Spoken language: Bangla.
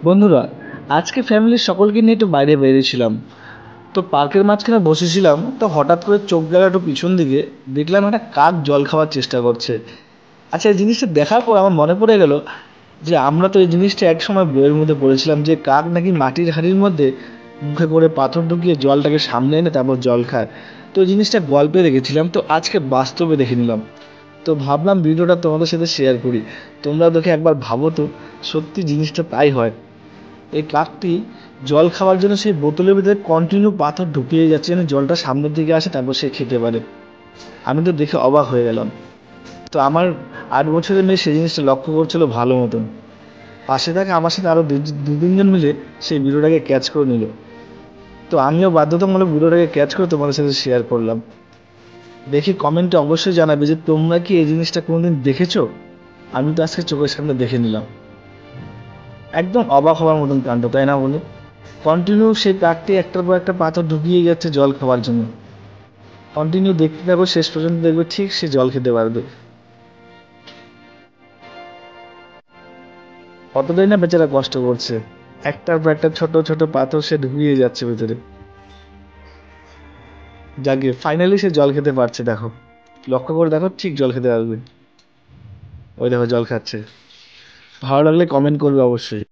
বন্ধুরা, আজকে ফ্যামিলির সকলকে নিয়ে একটু বাইরে বেরিয়েছিলাম। তো পার্কের মাঝখানে বসেছিলাম, তো হঠাৎ করে চোখ গেল একটু পিছন দিকে। দেখলাম একটা কাক জল খাওয়ার চেষ্টা করছে। আচ্ছা, এই জিনিসটা দেখার পর আমার মনে পড়ে গেল যে আমরা তো এই জিনিসটা এক সময় বইয়ের মধ্যে পড়েছিলাম যে কাক নাকি মাটির হাঁড়ির মধ্যে মুখে করে পাথর ঢুকিয়ে জলটাকে সামনে এনে তারপর জল খায়। তো এই জিনিসটা গল্পে দেখেছিলাম, তো আজকে বাস্তবে দেখে নিলাম। তো ভাবলাম ভিডিওটা তোমাদের সাথে শেয়ার করি। তোমরা দেখে একবার ভাবো তো, সত্যি জিনিসটা তাই হয়। এই কাকটি জল খাওয়ার জন্য সেই বোতলের ভিতরে কন্টিনিউ পাথর ঢুকিয়ে যাচ্ছে যেন জলটা সামনের দিকে আসে, তারপর সে খেতে পারে। আমি তো দেখে অবাক হয়ে গেলাম। তো আমার 8 বছরের মেয়ে সেই জিনিসটা লক্ষ্য করছিল ভালো মতন। পাশে থাকে আমার সাথে আরও দু তিনজন মিলে সেই ভিডিওটাকে ক্যাচ করে নিল। তো আমিও বাধ্যতামূলক ভিডিওটাকে ক্যাচ করে তোমাদের সাথে শেয়ার করলাম। দেখি কমেন্টে অবশ্যই জানাবে যে তোমরা কি এই জিনিসটা কোনোদিন দেখেছো। আমি তো আজকে চোখের সামনে দেখে নিলাম। একদম অবাক হওয়ার মতন কাণ্ড, তাই না বলে? কন্টিনিউ সেই কাকটি একটার পর একটা পাথর ঢুকিয়ে যাচ্ছে জল খাওয়ার জন্য। কন্টিনিউ দেখতে থাকো, শেষ পর্যন্ত দেখবে ঠিক সে জল খেতে পারবে। কতটাই না বেচারা কষ্ট করছে, একটার পর একটা ছোট ছোট পাথর সে ঢুকিয়ে যাচ্ছে ভিতরে। যাকে ফাইনালি সে জল খেতে পারছে, দেখো, লক্ষ্য করে দেখো, ঠিক জল খেতে পারবে। ওই দেখো জল খাচ্ছে। ভালো লাগলে কমেন্ট করবে অবশ্যই।